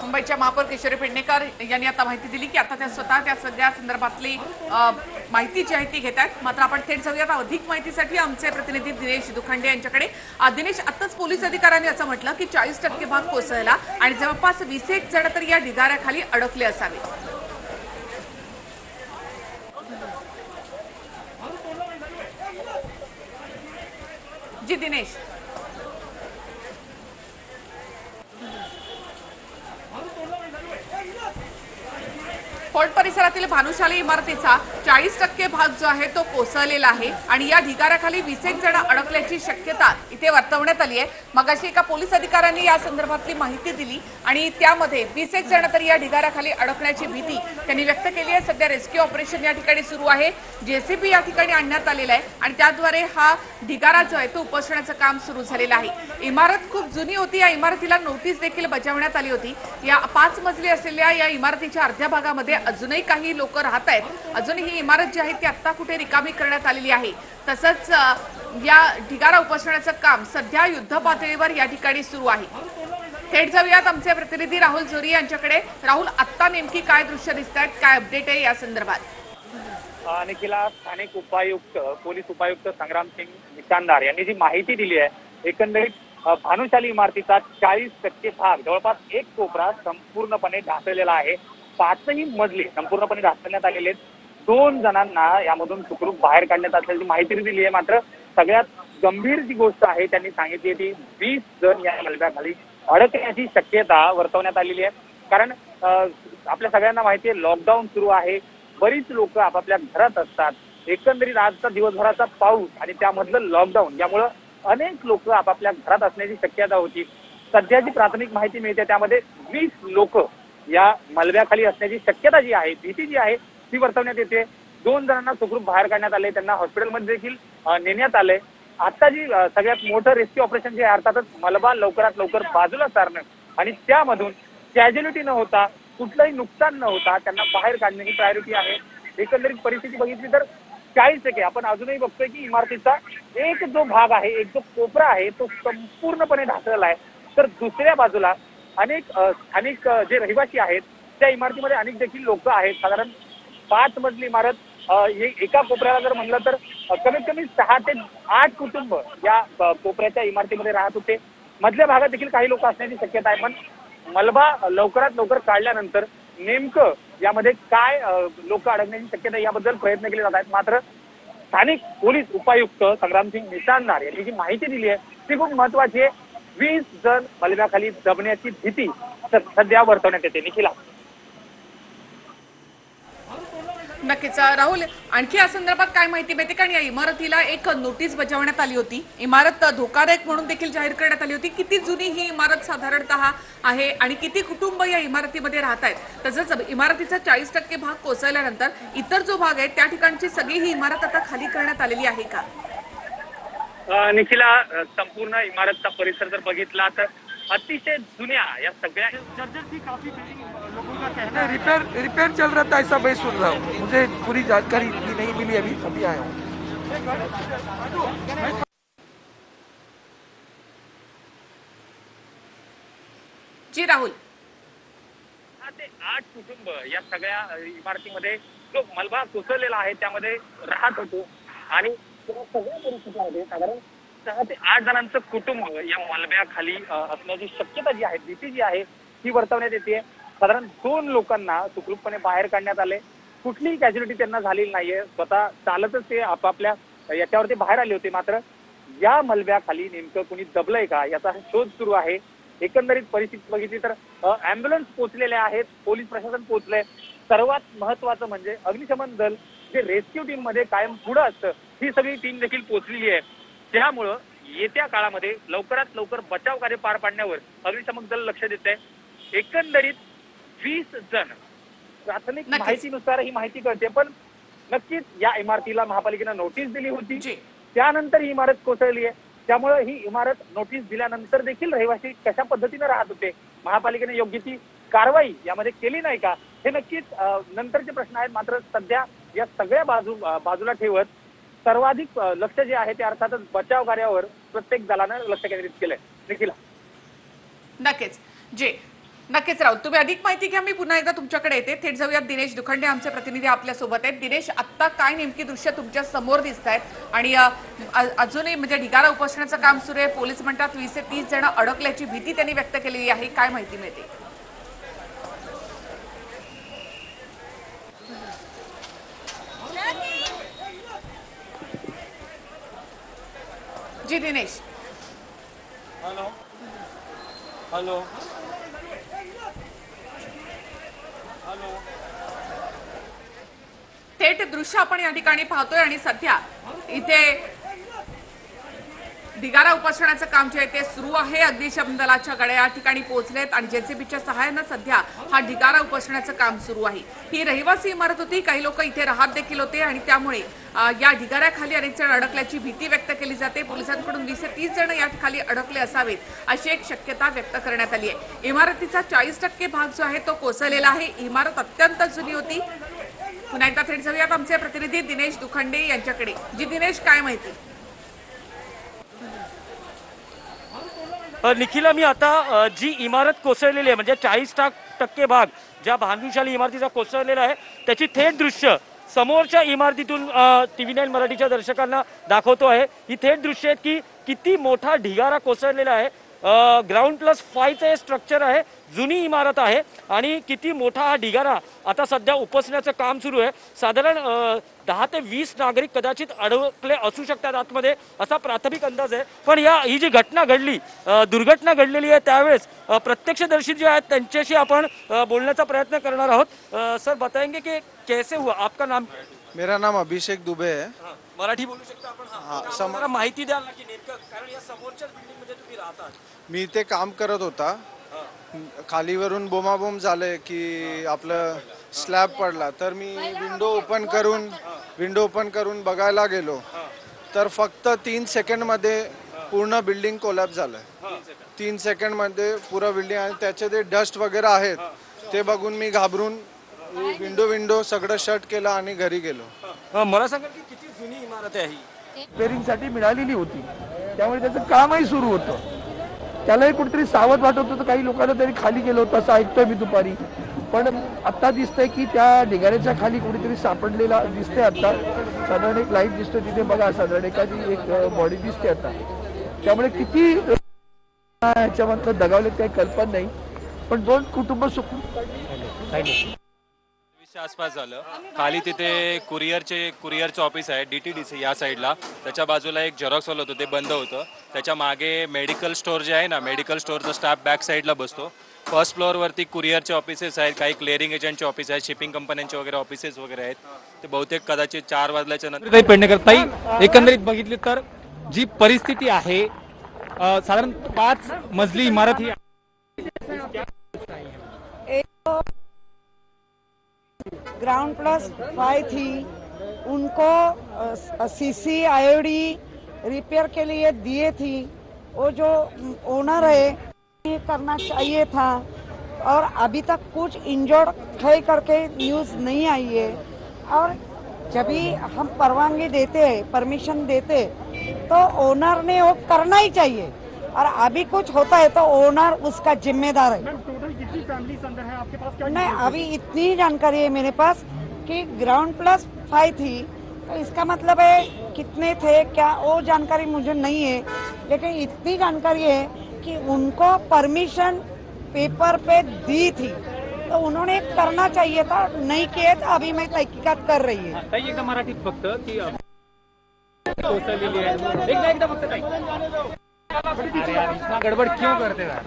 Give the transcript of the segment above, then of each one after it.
मुंबईच्या महापौर किशोरी पेडणेकर यांनी आता माहिती दिली की आता त्या स्वतः त्या सगळ्या संदर्भातली माहिती जी आहे ती घेत आहेत। मात्र आपण थेट जाऊयात अधिक माहितीसाठी आमचे प्रतिनिधी दिनेश दुखंडे यांच्याकडे। दिनेश, आताच पोलीस अधिकाऱ्यांनी असं म्हटलं की 40% भाग कोसळला आणि जवळपास 20 जण तर या ढिगाऱ्याखाली अडकले असावे। जी दिनेश, फोर्ट परिसरातील भानुशाली इमारतीचा 40% भाग जो आहे तो कोसळलेला आहे आणि या ढिगाऱ्याखाली 20 जण अडकल्याची शक्यता इथे वर्तवण्यात आली आहे। मगाशी एका पोलीस अधिकाऱ्यांनी या संदर्भातली माहिती दिली आणि त्यामध्ये 20 जण तर या ढिगाऱ्याखाली अडकण्याची भीती त्यांनी व्यक्त केली आहे। सध्या रेस्क्यू ऑपरेशन या ठिकाणी सुरू आहे, जेसीबी या ठिकाणी आणण्यात आलेला आहे आणि त्याद्वारे हा ढिगारा जो आहे तो उपसण्याचं काम सुरू झालेलं आहे। इमारत खूप जुनी होती, या इमारतीला नोटीस देखील बजावण्यात आली होती। या 5 मजली असलेल्या या इमारतीच्या अर्ध्या भागामध्ये अजूनही काही लोक राहत आहेत। अजूनही ही इमारत जी आहे ती आता कुठे रिकामी करण्यात आलेली आहे। तसंच या ढिगारा उपसण्याचं काम सध्या युद्ध पातळीवर या ठिकाणी सुरू आहे। थेट जाऊयात आमचे प्रतिनिधी राहुल जोरी यांच्याकडे। राहुल, आता नेमकी काय दृश्य दिसत आहेत, काय अपडेट आहे या संदर्भात? निखिला, स्थानिक उपायुक्त पोलीस उपायुक्त संग्रामसिंग निशानदार यांनी जी माहिती दिली आहे, एकंदरीत भानुशाली इमारतीचा 40% भाग, जवळपास एक कोपरा संपूर्णपणे ढासळलेला आहे। 5ही मजली संपूर्णपणे ढासळण्यात आलेले आहेत। 2 जणांना यामधून सुखरूप बाहेर काढण्यात असल्याची माहिती दिली आहे। मात्र सगळ्यात गंभीर जी गोष्ट आहे त्यांनी सांगितली ती 20 जण या मलब्याखाली अडकण्याची शक्यता वर्तवण्यात आलेली आहे। कारण आपल्या सगळ्यांना माहिती आहे, लॉकडाऊन सुरू आहे, बरीच लोक आपापल्या घरात असतात। एकंदरीत आजचा दिवसभराचा पाऊस आणि त्यामधलं लॉकडाऊन यामुळे अनेक लोक आपापल्या घरात असण्याची शक्यता होती। सध्याची प्राथमिक माहिती मिळते त्यामध्ये 20 लोक या मलब्याखाली असण्याची शक्यता जी आहे, भीती जी आहे ती वर्तवण्यात येते। 2 जणांना सुखरूप बाहेर काढण्यात आले, त्यांना हॉस्पिटलमध्ये देखील नेण्यात आले। आता जी सगळ्यात मोठं रेस्क्यू ऑपरेशन जे आहे, अर्थातच मलबा लवकरात लवकर बाजूला सारणं आणि त्यामधून कॅज्युलिटी न होता, कुठलंही नुकसान न होता त्यांना बाहेर काढणे ही प्रायोरिटी आहे। एकंदरीत परिस्थिती बघितली तर 40% आपण अजूनही बघतोय की इमारतीचा एक जो भाग आहे, एक जो कोपरा आहे तो संपूर्णपणे ढासळला आहे। तर दुसऱ्या बाजूला अनेक स्थानिक जे रहिवासी आहेत त्या इमारतीमध्ये अनेक देखील लोक आहेत। साधारण 5 मजली इमारत, एका कोपऱ्याला जर म्हणलं तर कमीत कमी 6 ते 8 कुटुंब या कोपऱ्याच्या इमारतीमध्ये राहत होते। मधल्या भागात देखील काही लोक असण्याची शक्यता आहे, पण मलबा लवकरात लवकर काढल्यानंतर नेमकं यामध्ये काय लोक अडकण्याची शक्यता याबद्दल प्रयत्न केले जात आहेत। मात्र स्थानिक पोलीस उपायुक्त संग्रामसिंग निशानदार यांनी जी माहिती दिली आहे ती खूप महत्वाची आहे। 20 जण मलब्याखाली दबण्याची भीती सध्या वर्तवण्यात येते। निखिला, नक्कीच राहुल, आणखी या संदर्भात काय माहिती मिळते? कारण या इमारतीला एक नोटीस बजावण्यात आली होती, इमारत धोकादायक म्हणून देखील जाहीर करण्यात आली होती। किती जुनी ही इमारत साधारणतः आहे आणि किती कुटुंब या इमारतीमध्ये राहत आहेत? तसंच इमारतीचा 40% भाग कोसळल्यानंतर इतर जो भाग आहे त्या ठिकाणची सगळी ही इमारत आता खाली करण्यात आलेली आहे का? निखिला, संपूर्ण इमारतचा परिसर जर बघितला तर अतिशय जुन्या या सगळ्या रिपेयर चल रहा था, ऐसा मैं सुन रहा हूँ। मुझे पूरी जानकारी इतनी नहीं मिली, अभी आया हूँ। जी राहुल, 6 ते 8 कुटुंब या सगळ्या इमारतीमध्ये जो मलबा कोसळलेला आहे त्यामध्ये राहत होतो आणि सगळ्या परिस्थितीमध्ये साधारण 6 ते 8 जणांचं कुटुंब या मलब्याखाली असण्याची शक्यता जी आहे, भीती जी आहे ती वर्तवण्यात येते। साधारण 2 लोकांना सुखरूपपणे बाहेर काढण्यात आले, कुठलीही कॅज्युलिटी त्यांना झालेली नाहीये। स्वतः चालतच ते आपापल्या याच्यावरती बाहेर आले होते। मात्र या मलब्याखाली नेमकं कुणी दबलंय का याचा शोध सुरू आहे। एकंदरीत परिस्थिती बघितली तर अँब्युलन्स पोहोचलेल्या आहेत, पोलीस प्रशासन पोहोचलंय। सर्वात महत्वाचं म्हणजे अग्निशमन दल जे रेस्क्यू टीम मध्ये कायम पुढे असतं, ही सगळी टीम देखील पोहोचलेली आहे। त्यामुळं येत्या काळामध्ये लवकरात लवकर बचाव कार्य पार पाडण्यावर अग्निशमन दल लक्ष देत आहे। एकंदरीत 20 जण, प्राथमिक माहितीनुसार ही माहिती कळते, पण नक्कीच या इमारतीला महापालिकेनं नोटीस दिली होती, त्यानंतर ही इमारत कोसळली आहे। त्यामुळे ही इमारत नोटीस दिल्यानंतर देखील रहिवासी कशा पद्धतीने राहत होते, महापालिकेने योग्य ती कारवाई यामध्ये केली नाही का, हे नक्कीच नंतरचे प्रश्न आहेत। मात्र सध्या या सगळ्या बाजूला ठेवत सर्वाधिक लक्ष जे आहे ते अर्थातच बचाव कार्यावर प्रत्येक दलानं लक्ष केंद्रित केलंय। निखिला, नक्कीच जे नक्कीच राहू, तुम्ही अधिक माहिती घ्या. मी पुन्हा एकदा तुमच्याकडे येते. थेट जाऊयात. दिनेश दुखंडे आमचे प्रतिनिधी आपल्या सोबत आहेत. दिनेश, आता काय नेमकी दृश्य तुमच्या समोर दिसत आहेत आणि अजूनही म्हणजे ढिगारा उपोषणाचं काम सुरू आहे. पोलीस म्हणतात 20 ते 30 जण अडकल्याची भीती त्यांनी व्यक्त केलेली आहे. काय माहिती मिळते? जी दिनेश. हॅलो हॅलो हॅलो थेट दृश्य आपण या ठिकाणी पाहतोय आणि सध्या इथे ढिगारा उपोषणाचं काम जे आहे ते सुरू आहे. अग्निशमन दलाच्या गाड्या या ठिकाणी पोहोचलेत आणि जेसीबीच्या सहाय्यानं सध्या हा ढिगारा उपोषणाचं काम सुरू आहे. ही रहिवासी इमारत होती. काही लोक इथे राहत देखील होते आणि त्यामुळे या ढिगाऱ्याखाली अनेक जण अडकल्याची भीती व्यक्त केली जाते. पोलिसांकडून 20 ते 30 जण या खाली अडकले असावेत अशी एक शक्यता व्यक्त करण्यात आली आहे. इमारतीचा 40% भाग जो आहे तो कोसळलेला आहे. इमारत अत्यंत जुनी होती. पुन्हा एकदा थेट जाऊयात आमचे प्रतिनिधी दिनेश दुखंडे यांच्याकडे. जी दिनेश, काय माहिती? निखिला, मी आता जी इमारत कोसळलेली आहे म्हणजे 40% भाग ज्या भानुशाली इमारतीचा कोसळलेला आहे त्याची थेट दृश्य समोरच्या इमारतीतून TV9 मराठीच्या दर्शकांना दाखवतो आहे. ही थेट दृश्य आहेत की किती मोठा ढिगारा कोसळलेला आहे. ग्राउंड प्लस 5चं हे स्ट्रक्चर आहे. जुनी इमारत आहे आणि किती मोठा हा ढिगारा आता सध्या उपसण्याचं काम सुरू आहे. साधारण 10 ते 20 नागरिक कदाचित अडकले असू शकतात आतमध्ये असा प्राथमिक अंदाज आहे. पण ही जी घटना घडली, दुर्घटना घडलेली आहे त्यावेळेस प्रत्यक्षदर्शी जे आहेत त्यांच्याशी आपण बोलण्याचा प्रयत्न करणार आहोत. सर, बताएंगे की कैसे हुआ? आपका नाम? मेरा नाम अभिषेक दुबे है. मराठी बोलू शकता आपण? मला माहिती द्याल ना की नेमकं, कारण या समोरच्याच बिल्डिंग मध्ये तुम्ही राहतात. मी इथे काम करत होता. खालीवरून बोमाबोम झाले की आपलं स्लॅब पडला तर मी विंडो ओपन करून बघायला गेलो तर फक्त 3 सेकंडमध्ये पूर्ण बिल्डिंग कोलॅप्स झालं. 3 सेकंडमध्ये पुरं बिल्डिंग आणि त्याचे ते डस्ट वगैरे आहेत ते बघून मी घाबरून विंडो सगळं शट केलं आणि घरी गेलो. मला सांगा की किती जुनी इमारत आहे ही? रिपेअरिंगसाठी मिळालेली होती, त्यामुळे त्याचं कामही सुरू होतं. त्यालाही कुठेतरी सावध वाटत होतं. काही लोकांना तरी खाली गेलो होतं असं ऐकतोय मी दुपारी. पण आता दिसतंय की त्या ढिगाऱ्याच्या खाली कुठेतरी सापडलेला दिसते. आता साधारण एक लाईट दिसतोय तिथे बघा, साधारण एखादी एक बॉडी दिसते आता. त्यामुळे किती ह्याच्यामधलं दगावले काही कल्पना नाही, पण 2 कुटुंब सुखून आसपास झालं. खाली तिथे कुरिअरचं ऑफिस आहे DTDC या साईडला. त्याच्या बाजूला एक झेरॉक्स हॉल होतं, ते बंद होतं. त्याच्या मागे मेडिकल स्टोअर जे आहे ना, मेडिकल स्टोअरचा स्टाफ बॅक साईडला बसतो. फर्स्ट फ्लोअरवरती कुरिअरचे ऑफिसेस आहेत, काही क्लिअरिंग एजंटचे ऑफिस आहेत, शिपिंग कंपन्यांचे वगैरे ऑफिसेस वगैरे आहेत. ते बहुतेक कदाचित 4 वाजल्याच्या नंतर पेडणेकर ताई, एकंदरीत बघितली तर जी परिस्थिती आहे, साधारण 5 मजली इमारत ही ग्राउंड प्लस 5 थी. उनको CC IOD रिपेयर के लिए दिए थी. वो जो ओनर है ये करना चाहिए था और अभी तक कुछ इंजर्ड है करके न्यूज़ नहीं आई है. और जब भी हम परवानगी देते हैं, परमिशन देते, तो ओनर ने वो करना ही चाहिए. और अभी कुछ होता है तो ओनर उसका जिम्मेदार है. टोटल कितनी फैमिलीज अंदर है आपके पास? नहीं, अभी इतनी जानकारी है मेरे पास कि ग्राउंड प्लस 5 थी, तो इसका मतलब है कितने थे क्या वो जानकारी मुझे नहीं है. लेकिन इतनी जानकारी है कि उनको परमिशन पेपर पे दी थी तो उन्होंने करना चाहिए था, नहीं किए तो अभी मैं तहकीकात कर रही है. ताई, एकदा मराठीत फक्त की कोसळलेली आहे. एकदा फक्त ताई, अरे यार, इतना गडबड क्यों करते यार?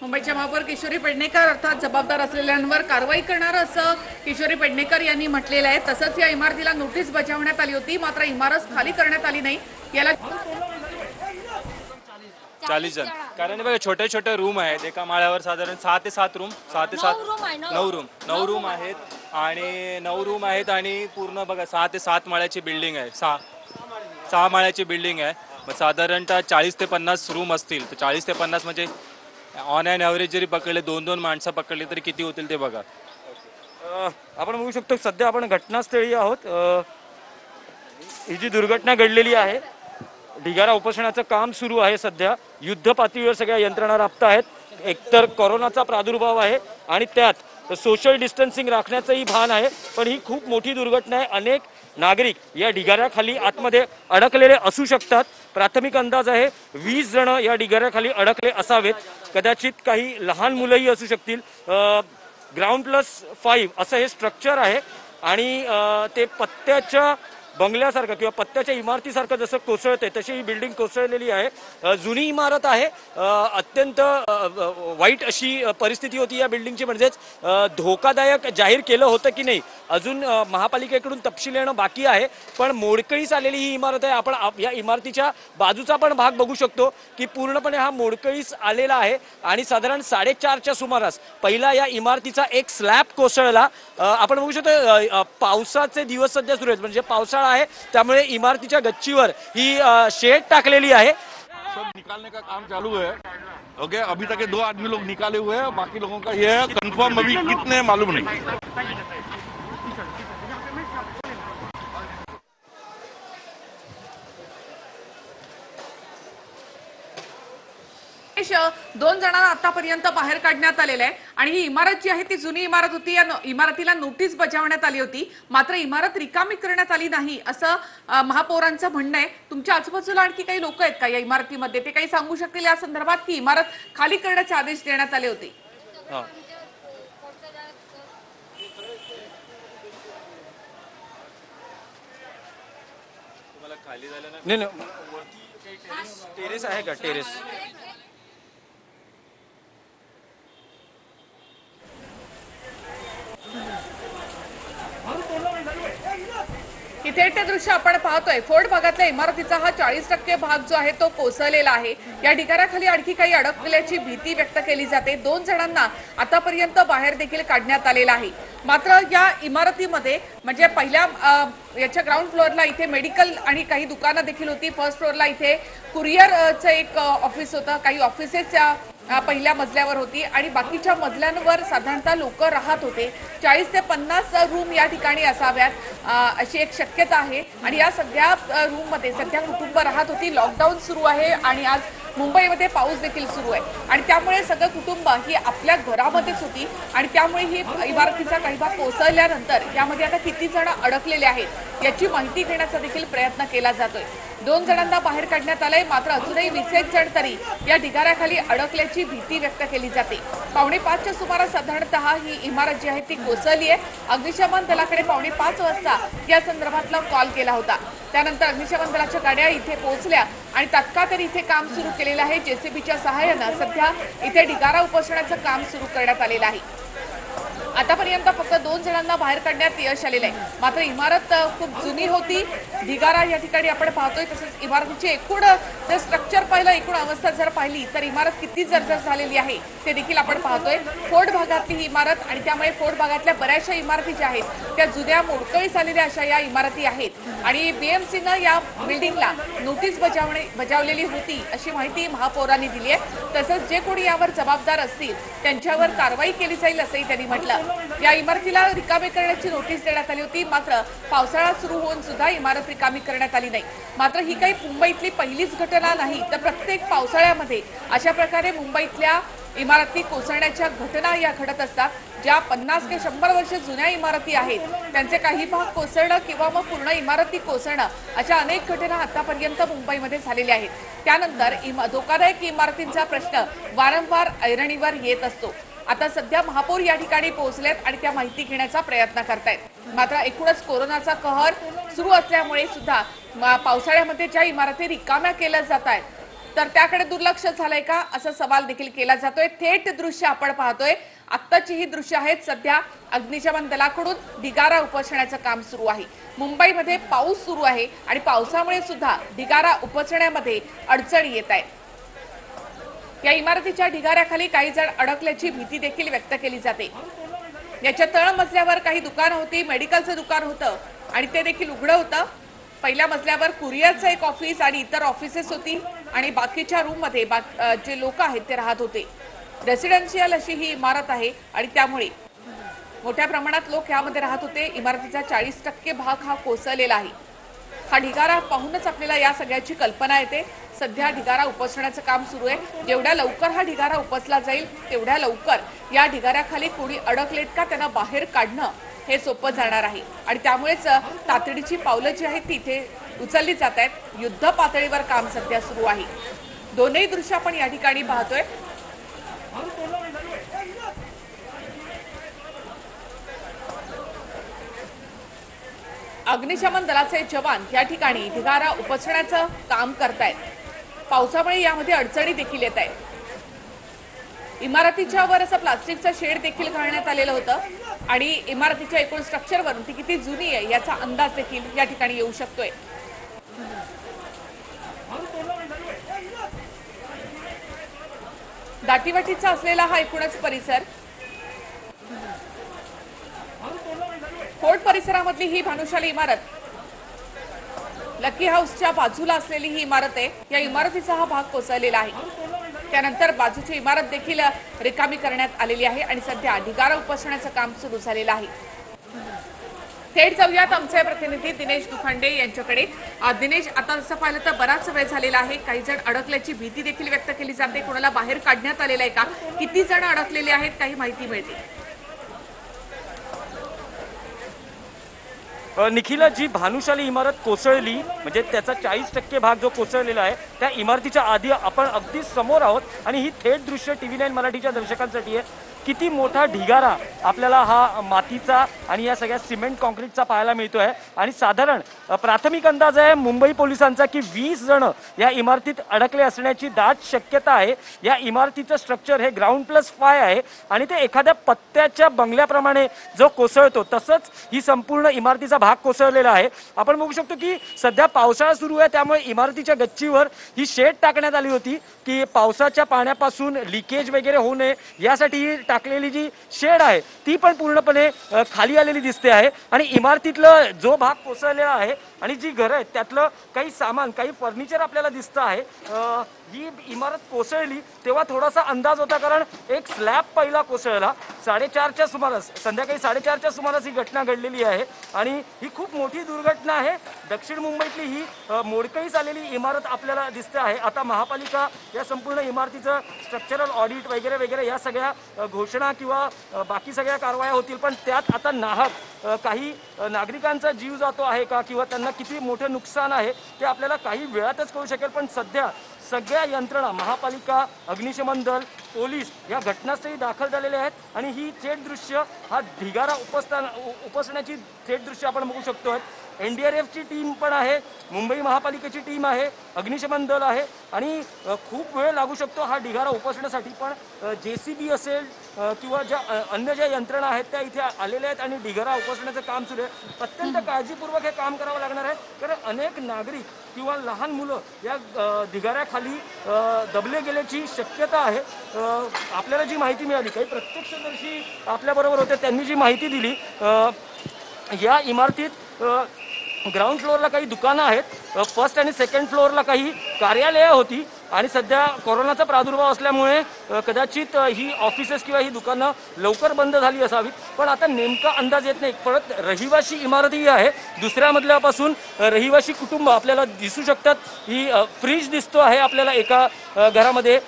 मुंबईच्या महापौर किशोरी पेडणेकर अर्थात जबाबदार असलेल्यांवर कारवाई करणार असं किशोरी पेडणेकर यांनी म्हटलेलं आहे. तसंच या इमारतीला नोटीस बजावण्यात आली होती, मात्र इमारत खाली करण्यात आली नाही. याला 40 जण, कारण बघा छोटे छोटे रूम आहेत. एका माळ्यावर साधारण 6 ते 7 रूम, 9 रूम आहेत आणि 9 रूम आहेत आणि पूर्ण बघा 6 ते 7 माळ्याची बिल्डिंग आहे. 6 माळ्याची बिल्डिंग आहे. मग साधारणतः 40 ते 50 रूम असतील. तर 40 ते 50 म्हणजे ऑन अँड ॲव्हरेज जरी पकडले 2-2 माणसं पकडली तरी किती होतील ते बघा. आपण बघू शकतो सध्या आपण घटनास्थळी आहोत. ही जी दुर्घटना घडलेली आहे ढिगारा उपसण्याचं काम सुरू आहे. सध्या युद्ध पातळीवर सगळ्या यंत्रणा राबत आहेत. एकतर कोरोनाचा प्रादुर्भाव आहे आणि त्यात सोशल डिस्टन्सिंग राखण्याचंही भान आहे, पण ही खूप मोठी दुर्घटना आहे. अनेक नागरिक या ढिगाऱ्याखाली आतमध्ये अडकलेले असू शकतात. प्राथमिक अंदाज आहे 20 जण या ढिगाऱ्याखाली अडकले असावेत. कदाचित काही लहान मुलंही असू शकतील. ग्राउंड+5 असं हे स्ट्रक्चर आहे आणि ते पत्त्याच्या बंगल्यासारखं किंवा पत्त्याच्या इमारतीसारखं जसं कोसळते तशी ही बिल्डिंग कोसळलेली आहे. जुनी इमारत आहे. अत्यंत वाईट अशी परिस्थिती होती या बिल्डिंगची. म्हणजेच धोकादायक जाहीर केलं होतं की नाही अजून महापालिकेकडून तपशील येणं बाकी आहे, पण मोडकळीस आलेली ही इमारत आहे. आपण या इमारतीच्या बाजूचा पण भाग बघू शकतो की पूर्णपणे हा मोडकळीस आलेला आहे आणि साधारण 4:30च्या सुमारास पहिला या इमारतीचा एक स्लॅब कोसळला. आपण बघू शकतो पावसाचे दिवस सध्या सुरू आहेत, म्हणजे पावसाळा आहे त्यामुळे इमारतीच्या गच्चीवर ही शेड टाकलेली आहे. सब निकालने का काम चालू है. ओके, अभी तक ये 2 आदमी लोग निकाले हुए हैं, बाकी लोगों का ये कंफर्म अभी कितने मालूम नहीं. दोन जणांना आतापर्यंत बाहेर काढण्यात आलेलं आहे आणि ही इमारत जी आहे ती जुनी इमारत होती. या इमारतीला नोटीस बजावण्यात आली होती, मात्र इमारत रिकामी करण्यात आली नाही असं महापौरांचं म्हणणं आहे. तुमच्या आजूबाजूला आणखी काही लोक आहेत का या इमारतीमध्ये? ते काही सांगू शकतील या संदर्भात की इमारत खाली करण्याचे आदेश देण्यात आले होते? नाही, टेरेस आहे का? टेरेस इथे ते दृश्य आपण पाहतोय. फोर्ट भागातल्या इमारतीचा हा 40% भाग जो आहे तो कोसळलेला आहे. या ढिगाऱ्याखाली आणखी काही अडकल्याची भीती व्यक्त केली जाते. 2 जणांना आतापर्यंत बाहेर देखील काढण्यात आलेला आहे. मात्र या इमारतीमध्ये म्हणजे पहिल्या याच्या ग्राउंड फ्लोअरला इथे मेडिकल आणि काही दुकानं देखील होती. फर्स्ट फ्लोअरला इथे कुरिअरचं एक ऑफिस होतं. काही ऑफिसेस पहिल्या मजल्यावर होती आणि बाकीच्या मजल्यांवर साधारणतः लोक राहत होते. 40 ते 50 रूम या ठिकाणी असाव्यात अशी एक शक्यता आहे आणि या सगळ्या रूम मध्ये सध्या कुटुंब राहत होती. लॉकडाऊन सुरू आहे आणि आज मुंबईमध्ये पाऊस देखील सुरू आहे आणि त्यामुळे सगळं कुटुंब ही आपल्या घरामध्येच होती आणि त्यामुळे ही इमारतीचा काही भाग कोसळल्यानंतर यामध्ये आता किती जण अडकलेले आहेत याची माहिती घेण्याचा देखील प्रयत्न केला जातोय. 2 जणांना बाहेर काढण्यात आलंय, मात्र अजूनही 20 जण तरी या ढिगाऱ्याखाली अडकल्याची भीती व्यक्त केली जाते. 4:45च्या सुमारास साधारणतः ही इमारत जी आहे ती कोसळली आहे. अग्निशमन दलाकडे 4:45 वाजता या संदर्भातला कॉल केला होता. त्यानंतर अग्निशमन दलाच्या गाड्या इथे पोहोचल्या आणि तात्काळ तरी इथे काम सुरू केलेलं आहे. जेसीबीच्या सहाय्यानं सध्या इथे ढिगारा उपसण्याचं काम सुरू करण्यात आलेलं आहे. आतापर्यंत फक्त 2 जणांना बाहेर काढण्यात यश आलेलं आहे. मात्र इमारत खूप जुनी होती. ढिगारा या ठिकाणी आपण पाहतोय. तसंच इमारतीची एकूण जर स्ट्रक्चर पाहिलं, एकूण अवस्था जर पाहिली तर इमारत किती जर्जर झालेली आहे ते देखील आपण पाहतोय. फोर्ट भागातली ही इमारत आणि त्यामुळे फोर्ट भागातल्या बऱ्याचशा इमारती ज्या आहेत त्या जुन्या मोडकळीस आलेल्या अशा या इमारती आहेत आणि बीएमसीनं या बिल्डिंगला नोटीस बजावलेली होती अशी माहिती महापौरांनी दिली आहे. तसंच जे कोणी यावर जबाबदार असतील त्यांच्यावर कारवाई केली जाईल असंही त्यांनी म्हटलं. या इमारतीला रिकामी करण्याची नोटीस देण्यात आली होती, मात्र पावसाळा सुरू होऊन सुद्धा इमारत रिकामी करण्यात आली नाही. मात्र ही काही मुंबईतली पहिलीच घटना नाही, तर प्रत्येक पावसाळ्यामध्ये अशा प्रकारे मुंबईतल्या इमारती कोसळण्याच्या घटना या घडत असतात. ज्या 50 ते 100 वर्ष जुन्या इमारती आहेत त्यांचे काही भाग कोसळणं किंवा मग पूर्ण इमारती कोसळणं अशा अनेक घटना आतापर्यंत मुंबईमध्ये झालेल्या आहेत. त्यानंतर धोकादायक इमारतींचा प्रश्न वारंवार ऐरणीवर येत असतो. आता सध्या महापौर या ठिकाणी पोहोचलेत आणि त्या माहिती घेण्याचा प्रयत्न करतायत. मात्र एकूणच कोरोनाचा कहर सुरू असल्यामुळे सुद्धा पावसाळ्यामध्ये ज्या इमारती रिकाम्या केल्या जात आहेत तर त्याकडे दुर्लक्ष झालंय का असा सवाल देखील केला जातोय. थेट दृश्य आपण पाहतोय. आत्ताची ही दृश्य आहेत. सध्या अग्निशमन दलाकडून ढिगारा उपसण्याचं काम सुरू आहे. मुंबईमध्ये पाऊस सुरू आहे आणि पावसामुळे सुद्धा ढिगारा उपसण्यामध्ये अडचणी येत आहेत. या इमारतीच्या ढिगाऱ्याखाली काही जण अडकल्याची भीती देखील व्यक्त केली जाते. याच्या तळ मजल्यावर काही दुकान होती, मेडिकलचं दुकान होतं आणि ते देखील उघडं होतं. पहिल्या मजल्यावर कुरिअरचं एक ऑफिस आणि इतर ऑफिसेस होती आणि बाकीच्या रूम मध्ये जे लोक आहेत ते राहत होते. रेसिडेन्शियल अशी ही इमारत आहे आणि त्यामुळे मोठ्या प्रमाणात लोक यामध्ये राहत होते. इमारतीचा 40% भाग हा कोसळलेला आहे. हा ढिगारा पाहूनच आपल्याला या सगळ्याची कल्पना येते। सध्या ढिगारा उपसण्याचं काम सुरू आहे। जेवढ्या लवकर हा ढिगारा उपसला जाईल तेवढ्या लवकर या ढिगाऱ्याखाली कोणी अडकलेत का त्यांना बाहेर काढणं हे सोपं जाणार आहे आणि त्यामुळेच तातडीची पावलं जी आहेत ती इथे उचलली जात आहेत। युद्ध पातळीवर काम सध्या सुरू आहे। दोनही दृश्य आपण या ठिकाणी पाहतोय। अग्निशमन दलाचे जवान या ठिकाणी ढिगारा उपसण्याचं काम करतायत। पावसामुळे यामध्ये अडचणी देखील येत आहेत। इमारतीच्या वर असं प्लास्टिकचं शेड देखील घालण्यात आलेलं होतं आणि इमारतीच्या एकूण स्ट्रक्चरवरून ती किती जुनी आहे याचा अंदाज देखील या ठिकाणी येऊ शकतोय। दाटीवाटीचा असलेला हा एकूणच परिसर, फोर्ट परिसरामधली ही भानुशाली इमारत, लकी हाऊसच्या बाजूला असलेली ही इमारत आहे। या इमारतीचा हा भाग कोसळलेला आहे। त्यानंतर बाजूची इमारत देखील रिकामी करण्यात आलेली आहे आणि सध्या ढिगारा उपसण्याचं काम सुरू झालेलं आहे। थेट जाऊयात आमचे प्रतिनिधी दिनेश दुखंडे यांच्याकडे। दिनेश, आता असं पाहिलं तर बराच वेळ झालेला आहे, काही जण अडकल्याची भीती देखील व्यक्त केली जाते, कोणाला बाहेर काढण्यात आलेलं आहे का, किती जण अडकलेले आहेत काही माहिती मिळते? निखिला, जी भानुशाली इमारत कोसळली म्हणजे त्याचा 40% भाग जो कोसळलेला आहे त्या इमारतीच्या आधी आपण अगदी समोर आहोत आणि ही थेट दृश्य TV9 मराठीच्या दर्शकांसाठी आहे। किती मोठा ढिगारा आपल्याला हा मातीचा आणि या सगळ्या सिमेंट कॉन्क्रीटचा पाहायला मिळतोय आणि साधारण प्राथमिक अंदाज आहे मुंबई पोलिसांचा की 20 जण या इमारतीत अडकले असण्याची दाट शक्यता आहे। या इमारतीचं स्ट्रक्चर हे ground+5 आहे आणि ते एखाद्या पत्त्याच्या बंगल्याप्रमाणे जो कोसळतो तसंच ही संपूर्ण इमारतीचा भाग कोसळलेला आहे। आपण बघू शकतो की सध्या पावसाळा सुरू आहे त्यामुळे इमारतीच्या गच्चीवर ही शेड टाकण्यात आली होती की पावसाच्या पाण्यापासून लिकेज वगैरे होऊ नये यासाठी टाकलेली जी शेड आहे ती पण पूर्णपणे खाली आलेली दिसते आहे आणि इमारतीतलं जो भाग कोसळलेला आहे आणि जी घरं आहेत त्यातलं काही सामान, काही फर्निचर आपल्याला दिसतं आहे। ही इमारत कोसळली तेव्हा थोडासा अंदाज होता कारण एक स्लॅब पहिला कोसळला 4:30च्या सुमारास, संध्याकाळी 4:30च्या सुमारास ही घटना घडलेली आहे आणि ही खूप मोठी दुर्घटना आहे। दक्षिण मुंबईतली ही मोडकळीस आलेली इमारत आपल्याला दिसते आहे। आता महापालिका या संपूर्ण इमारतीचं स्ट्रक्चरल ऑडिट वगैरे वगैरे या सगळ्या घोषणा किंवा बाकी सगळ्या कारवाया होतील, पण त्यात आता नाहक काही नागरिकांचा जीव जातो आहे का किंवा त्यांना किती मोठं नुकसान आहे ते आपल्याला काही वेळातच कळू शकेल। पण सध्या सगळ्या यंत्रणा, महापालिका, अग्निशमन दल, पोलीस या घटनास्थळी दाखल झालेले आहेत आणि ही थेट दृश्य, हा ढिगारा उपसण्याची थेट दृश्य आपण बघू शकतोय। NDRFची टीम पण आहे, मुंबई महापालिकेची टीम आहे, अग्निशमन दल आहे आणि खूप वेळ लागू शकतो हा ढिगारा उपसण्यासाठी, पण JCB असेल किंवा ज्या अन्य ज्या यंत्रणा आहेत त्या इथे आलेल्या आहेत आणि ढिगारा उपसण्याचं काम सुरू आहे। अत्यंत काळजीपूर्वक हे काम करावं लागणार आहे कारण अनेक नागरिक किंवा लहान मुलं या ढिगाऱ्याखाली दबले गेल्याची शक्यता आहे। आपल्याला जी माहिती मिळाली, काही प्रत्यक्षदर्शी आपल्याबरोबर होते, त्यांनी जी माहिती दिली, या इमारतीत ग्राउंड फ्लोअरला काही दुकानं आहेत, फर्स्ट आणि सेकंड फ्लोअरला काही कार्यालयं होती आणि सध्या कोरोनाचा प्रादुर्भाव असल्यामुळे कदाचित ही ऑफिसेस किंवा ही दुकानं लवकर बंद झाली असावीत, पण आता नेमका अंदाज येत नाही। परत रहिवाशी इमारतही आहे, दुसऱ्या मजल्यापासून रहिवाशी कुटुंब आपल्याला दिसू शकतात। ही फ्रीज दिसतो आहे आपल्याला एका घरामध्ये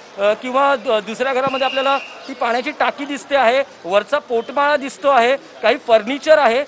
किंवा दुसऱ्या घरामध्ये आपल्याला ती पाण्याची टाकी दिसते आहे, वरचा पोटमाळा दिसतो आहे, काही फर्निचर आहे।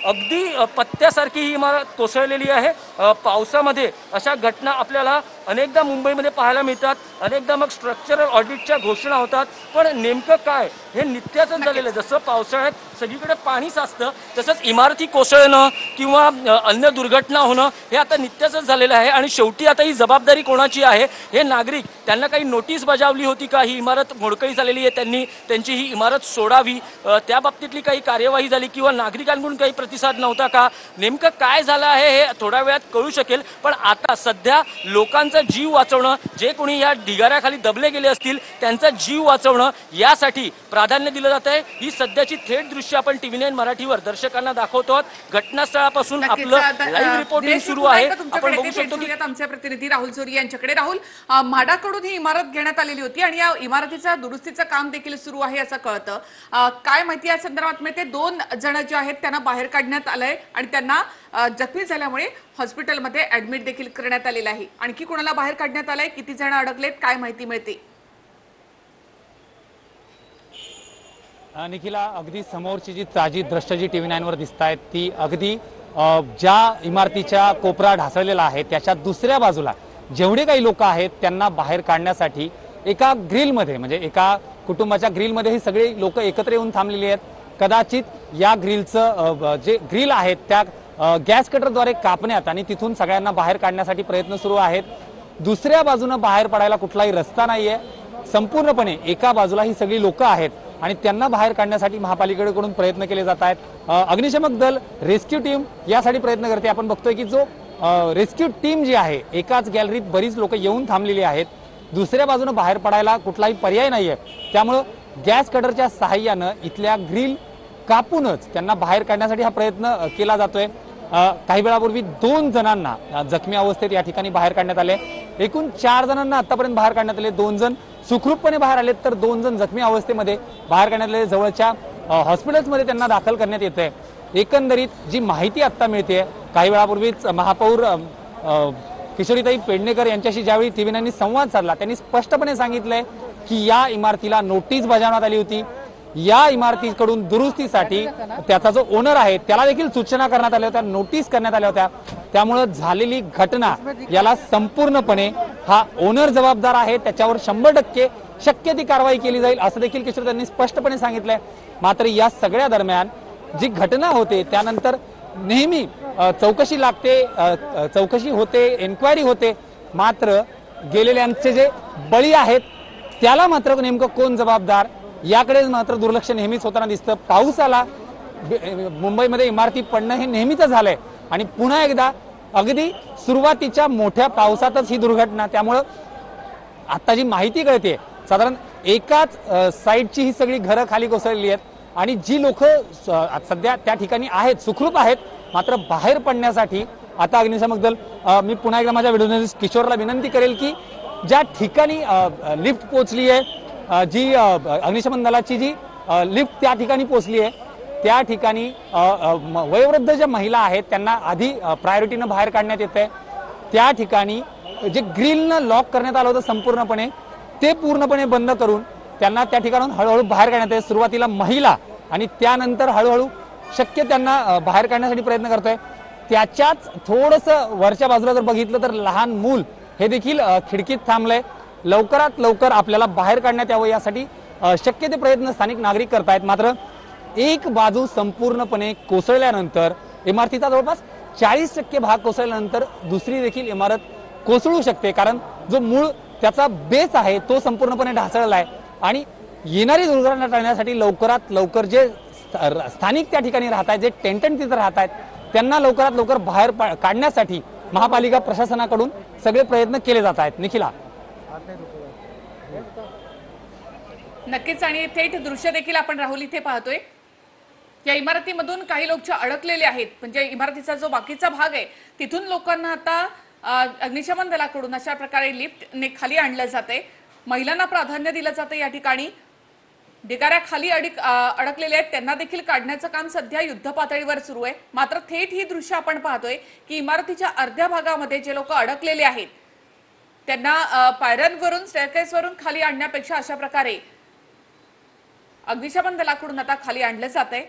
अगदी पत्त्यासारखी ही इमारत कोसळलेली आहे। पावसामध्ये अशा घटना आपल्याला अनेकदा मुंबईमध्ये पाहायला मिळतात, अनेकदा मग स्ट्रक्चरल ऑडिटच्या घोषणा होतात, पण नेमकं काय हे नित्याच झालेलं आहे। जसं पावसाळ्यात सगळीकडे पाणी साचतं तसंच इमारती कोसळणं किंवा अन्य दुर्घटना होणं हे आता नित्याच झालेलं आहे आणि शेवटी आता ही जबाबदारी कोणाची आहे? हे नागरिक, त्यांना काही नोटीस बजावली होती का? ही इमारत मोडकळीस आलेली आहे, त्यांनी त्यांची ही इमारत सोडावी, त्या बाबतीतली काही कार्यवाही झाली किंवा नागरिकांकडून काही प्रतिसाद नव्हता का? नेमकं काय झालं आहे हे थोड्या वेळात कळू शकेल, पण आता सध्या लोकांचा जीव वाचवणं, जे कोणी या ढिगाऱ्याखाली दबले गेले असतील त्यांचा जीव वाचवणं यासाठी प्राधान्य दिलं जात आहे। ही सध्याची थेट दृश्य आपण TV9 मराठीवर दर्शकांना दाखवतो आहोत। घटनास्थळापासून आपलं लाईव्ह रिपोर्टिंग सुरू आहे। आपण बघू शकतो की आमचे प्रतिनिधी राहुल जोरी यांच्याकडे। राहुल, म्हाडाकडून ही इमारत इमारत घेण्यात आलेली होती आणि या इमारतीचं दुरुस्तीचं काम देखील सुरू आहे असं कळतं. काय माहिती या संदर्भात मिळते? 2 जण जे आहेत त्यांना बाहेर काढण्यात आलंय आणि त्यांना जखमी झाल्यामुळे हॉस्पिटलमध्ये ऍडमिट देखील करण्यात आलेलं आहे. आणखी कोणाला बाहेर काढण्यात आलंय? किती जण अडकलेत? काय माहिती मिळते? निखिला, अगदी समोरची जी ताजी दृश्य जी TV9 वर दिसत आहेत ती अगदी ज्या इमारतीच्या कोपरा ढासळलेला आहे त्याच्या दुसऱ्या बाजूला जेवढे काही लोक आहेत त्यांना बाहेर काढण्यासाठी एका ग्रिलमध्ये, म्हणजे एका कुटुंबाच्या ग्रिलमध्ये ही सगळी लोक एकत्र येऊन थांबलेली आहेत. कदाचित या ग्रिलचं जे ग्रिल आहेत त्या गॅस कटरद्वारे कापण्यात आणि तिथून सगळ्यांना बाहेर काढण्यासाठी प्रयत्न सुरू आहेत. दुसऱ्या बाजूनं बाहेर पडायला कुठलाही रस्ता नाहीये. संपूर्णपणे एका बाजूला ही सगळी लोक आहेत आणि त्यांना बाहेर काढण्यासाठी महापालिकेकडून प्रयत्न केले जात आहेत. अग्निशमक दल, रेस्क्यू टीम यासाठी प्रयत्न करते. आपण बघतोय की जो रेस्क्यू टीम जी आहे एकाच गॅलरीत बरीच लोक येऊन थांबलेली आहेत. दुसऱ्या बाजूनं बाहेर पडायला कुठलाही पर्याय नाहीये. त्यामुळं गॅस कटरच्या सहाय्यानं इथल्या ग्रिल कापूनच त्यांना बाहेर काढण्यासाठी हा प्रयत्न केला जातोय. काही वेळापूर्वी 2 जणांना जखमी अवस्थेत या ठिकाणी बाहेर काढण्यात आले. एकूण 4 जणांना आतापर्यंत बाहेर काढण्यात आले. 2 जण सुखरूपपणे बाहेर आलेत तर 2 जण जखमी अवस्थेमध्ये बाहेर काढण्यात आले. जवळच्या हॉस्पिटल्समध्ये त्यांना दाखल करण्यात येत आहे. एकंदरीत जी माहिती आता मिळते, काही वेळापूर्वीच महापौर किशोरीताई पेडणेकर यांच्याशी ज्यावेळी TV9 संवाद साधला त्यांनी स्पष्टपणे सांगितलंय की या इमारतीला नोटीस बजावण्यात आली होती. या इमारतीकडून दुरुस्तीसाठी त्याचा जो ओनर आहे त्याला देखील सूचना करण्यात आल्या होत्या, नोटीस करण्यात आल्या होत्या. त्यामुळे झालेली घटना याला संपूर्णपणे हा ओनर जबाबदार आहे. त्याच्यावर 100% शक्य ती कारवाई केली जाईल असं देखील किशोर त्यांनी स्पष्टपणे सांगितलंय. मात्र या सगळ्या दरम्यान जी घटना होते त्यानंतर नेहमी चौकशी लागते, चौकशी होते, एन्क्वायरी होते. मात्र गेलेल्यांचे जे बळी आहेत त्याला मात्र नेमकं कोण जबाबदार याकडे मात्र दुर्लक्ष नेहमीच होताना दिसतं. पाऊस आला, मुंबईमध्ये इमारती पडणं हे नेहमीच झालंय आणि पुन्हा एकदा अगदी सुरुवातीच्या मोठ्या पावसातच ही दुर्घटना. त्यामुळं आता जी माहिती कळते साधारण एकाच साईडची ही सगळी घरं खाली कोसळलेली आहेत आणि जी लोक सध्या त्या ठिकाणी आहेत सुखरूप आहेत. मात्र बाहेर पडण्यासाठी आता अग्निशमक दल, मी पुन्हा एकदा माझ्या व्हिडिओ जर्नलिस्ट किशोरला विनंती करेल की ज्या ठिकाणी लिफ्ट पोहोचली आहे, जी अग्निशमन दलाची जी लिफ्ट त्या ठिकाणी पोहोचली आहे त्या ठिकाणी वयोवृद्ध ज्या महिला आहेत त्यांना आधी प्रायोरिटीनं बाहेर काढण्यात येत आहे. त्या ठिकाणी जे ग्रिलनं लॉक करण्यात आलं होतं संपूर्णपणे ते पूर्णपणे बंद करून त्यांना त्या ठिकाणून हळूहळू बाहेर काढण्यात येते. सुरुवातीला महिला आणि त्यानंतर हळूहळू शक्य त्यांना बाहेर काढण्यासाठी प्रयत्न करतोय. त्याच्याच थोडंसं वरच्या बाजूला जर बघितलं तर लहान मूल हे देखील खिडकीत थांबलंय. लवकरात लवकर आपल्याला बाहेर काढण्यात यावं यासाठी शक्य ते प्रयत्न स्थानिक नागरिक करतायत. मात्र एक बाजू संपूर्णपणे कोसळल्यानंतर इमारतीचा जवळपास 40% भाग कोसळल्यानंतर दुसरी देखील इमारत कोसळू शकते. कारण जो मूळ त्याचा बेस आहे तो संपूर्णपणे ढासळला आहे आणि येणारी दुर्घटना टाळण्यासाठी लवकरात लवकर जे स्थानिक त्या ठिकाणी राहत आहेत, जे टेंटन तिथे राहत आहेत त्यांना लवकरात लवकर बाहेर काढण्यासाठी महापालिका प्रशासनाकडून सगळे प्रयत्न केले जात आहेत. निखिला, नक्कीच. आणि थेट दृश्य देखील आपण राहुल इथे पाहतोय. या इमारतीमधून काही लोक अडकलेले आहेत, म्हणजे इमारतीचा जो बाकीचा भाग आहे तिथून लोकांना आता अग्निशमन दलाकडून अशा प्रकारे लिफ्टने खाली आणलं जाते. महिलांना प्राधान्य दिलं जातं. या ठिकाणी ढिगाऱ्याखाली अडकलेले आहेत त्यांना देखील काढण्याचं काम सध्या युद्ध पातळीवर सुरू आहे. मात्र थेट ही दृश्य आपण पाहतोय की इमारतीच्या अर्ध्या भागामध्ये जे लोक अडकलेले आहेत त्यांना पायऱ्यांवरून, स्टेअरकेसवरून खाली आणण्यापेक्षा अशा प्रकारे अग्निशमन दलाकडून आता खाली आणलं जात आहे.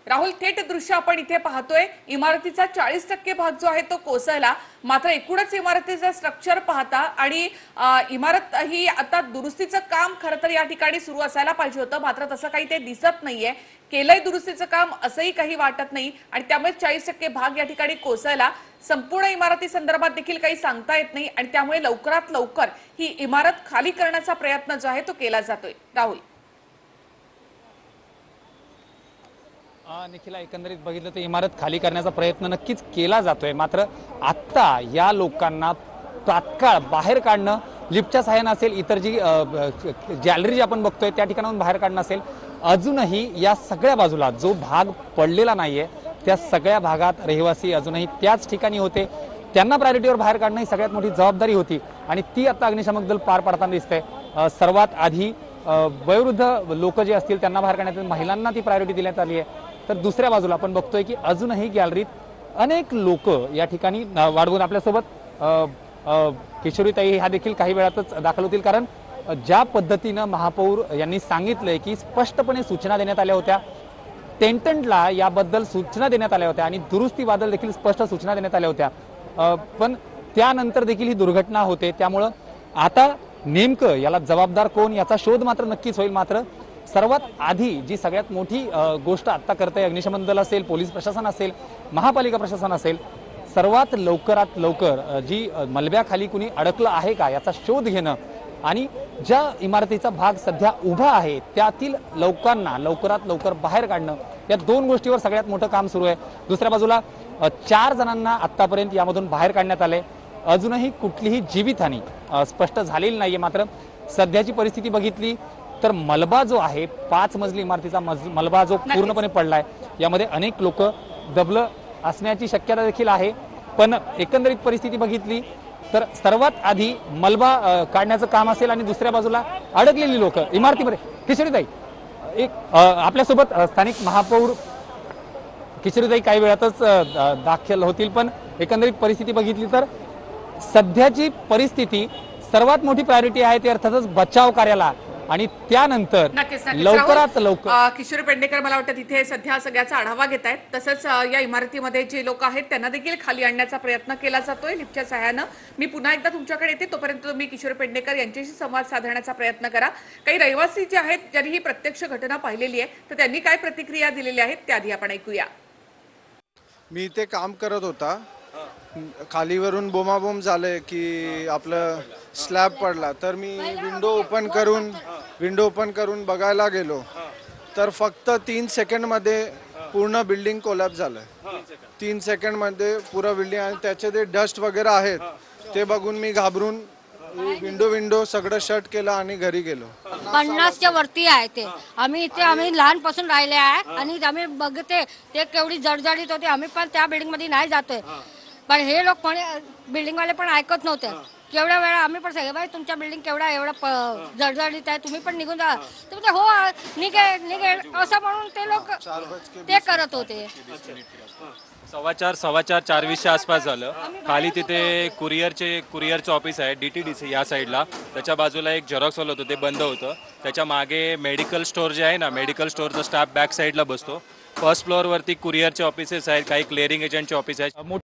राहुल, थेट दृश्य आपण इथे पाहतोय. इमारतीचा 40% भाग जो आहे तो कोसळला. मात्र एकूणच इमारतीचं स्ट्रक्चर पाहता आणि इमारत ही आता दुरुस्तीचं काम खरं तर या ठिकाणी सुरू असायला पाहिजे होतं. मात्र तसं काही ते दिसत नाहीये. केलंय दुरुस्तीचं काम असंही काही वाटत नाही आणि त्यामुळे 40% भाग या ठिकाणी कोसळला. संपूर्ण इमारती संदर्भात देखील काही सांगता येत नाही आणि त्यामुळे लवकरात लवकर ही इमारत खाली करण्याचा प्रयत्न जो आहे तो केला जातोय. राहुल, निखिला, एकंदरीत बघितलं तर इमारत खाली करण्याचा प्रयत्न नक्कीच केला जातोय. मात्र आता या लोकांना तात्काळ बाहेर काढणं लिफ्टच्या सहाय्याने असेल, इतर जी गॅलरी जी आपण बघतोय त्या ठिकाणाहून बाहेर काढणं असेल, अजूनही या सगळ्या बाजूला जो भाग पडलेला नाहीये त्या सगळ्या भागात रहिवासी अजूनही त्याच ठिकाणी होते. त्यांना प्रायोरिटीवर बाहेर काढणं ही सगळ्यात मोठी जबाबदारी होती आणि ती आता अग्निशमक दल पार पाडताना दिसते। सर्वात आधी वयोवृद्ध लोक जे असतील त्यांना बाहेर काढण्यात, महिलांना ती प्रायोरिटी देण्यात आली आहे। तर दुसऱ्या बाजूला आपण बघतोय की अजूनही गॅलरीत अनेक लोक या ठिकाणी वाढवून आपल्यासोबत किशोरीताई ह्या देखील काही वेळातच दाखल होतील, कारण ज्या पद्धतीनं महापौर यांनी सांगितलंय की स्पष्टपणे सूचना देण्यात आल्या होत्या, टेंटनला याबद्दल सूचना देण्यात आल्या होत्या आणि दुरुस्तीबद्दल देखील स्पष्ट सूचना देण्यात आल्या होत्या, पण त्यानंतर देखील ही दुर्घटना होते। त्यामुळं आता नेमकं याला जबाबदार कोण याचा शोध मात्र नक्कीच होईल। मात्र सर्वात आधी जी सगळ्यात मोठी गोष्ट आता करते अग्निशमन दल असेल, पोलीस प्रशासन असेल, महापालिका प्रशासन असेल, सर्वात लवकरात लवकर जी मलब्याखाली कुणी अडकलं आहे का याचा शोध घेणं आणि ज्या इमारतीचा भाग सध्या उभा आहे त्यातील लोकांना लवकरात लवकर बाहेर काढणं, या दोन गोष्टीवर सगळ्यात मोठं काम सुरू आहे। दुसऱ्या बाजूला 4 जणांना आतापर्यंत यामधून बाहेर काढण्यात आले, अजूनही कुठलीही जीवितहानी स्पष्ट झालेली नाहीये। मात्र सध्याची परिस्थिती बघितली तर मलबा जो आहे 5 मजली इमारतीचा मलबा जो पूर्णपणे पडलाय, यामध्ये अनेक लोक दबलं असण्याची शक्यता देखील आहे। पण एकंदरीत परिस्थिती बघितली तर सर्वात आधी मलबा काढण्याचं काम असेल आणि दुसऱ्या बाजूला अडकलेली लोक इमारतीमध्ये। किशोरीताई एक आपल्यासोबत स्थानिक महापौर किशोरीताई काही वेळातच दाखल होतील, पण एकंदरीत परिस्थिती बघितली तर सध्याची परिस्थिती सर्वात मोठी प्रायोरिटी आहे ते अर्थातच बचाव कार्याला आणि त्यानंतर नक्कीच लवकरात लवकर किशोरी पेडणेकर मला वाटतं तिथे सध्या सगळ्याचा आढावा घेत आहेत। तसंच या इमारतीमध्ये जे लोक आहेत त्यांना देखील खाली आणण्याचा प्रयत्न केला जातोय लिफ्टच्या सहाय्यानं। मी पुन्हा एकदा तुमच्याकडे येते, तोपर्यंत तुम्ही किशोरी पेडणेकर यांच्याशी संवाद साधण्याचा प्रयत्न करा। काही रहिवासी जे आहेत ज्यांनी ही प्रत्यक्ष घटना पाहिलेली आहे तर त्यांनी काय प्रतिक्रिया दिलेली आहेत त्या आधी आपण ऐकूया। मी इथे काम करत होता, खालीवरून बोमाबोम झाले की आपलं स्लॅब पडला, तर मी विंडो ओपन करून बघायला गेलो तर फक्त 3 सेकंडमध्ये पूर्ण बिल्डिंग कोलॅप्स झालं। 3 सेकंडमध्ये पुरा बिल्डिंग आणि त्याचे जे डस्ट वगैरे आहेत ते बघून मी घाबरून विंडो सगळं शट केलं आणि घरी गेलो। 50च्या वरती आहे ते। आम्ही लहानपासून राहिले आहे आणि आम्ही बघते ते केवढी जडजडीत होते। आम्ही पण त्या बिल्डिंग मध्ये नाही जातोय, पण हे लोक बिल्डिंग वाले पण ऐकत नव्हते। केवढ्या वेळा आम्ही पण सांगितलं, बाई तुमच्या बिल्डिंग एवढा जडजडीत आहे, तुम्ही पण निघून जा। तर म्हणजे हो निघेल असं म्हणून ते लोक ते करत होते। 4:15-4:20च्या आसपास झालं। खाली तिथे कुरिअरचं ऑफिस आहे DTDC या साईडला, त्याच्या बाजूला एक झेरॉक्सवाला होतं, ते बंद होतं। त्याच्या मागे मेडिकल स्टोअर जे आहे ना, मेडिकल स्टोअरचा स्टाफ बॅक साईडला बसतो। फर्स्ट फ्लोअरवरती कुरिअरचे ऑफिसेस आहेत, काही क्लिअरिंग एजंटचे ऑफिस आहेत।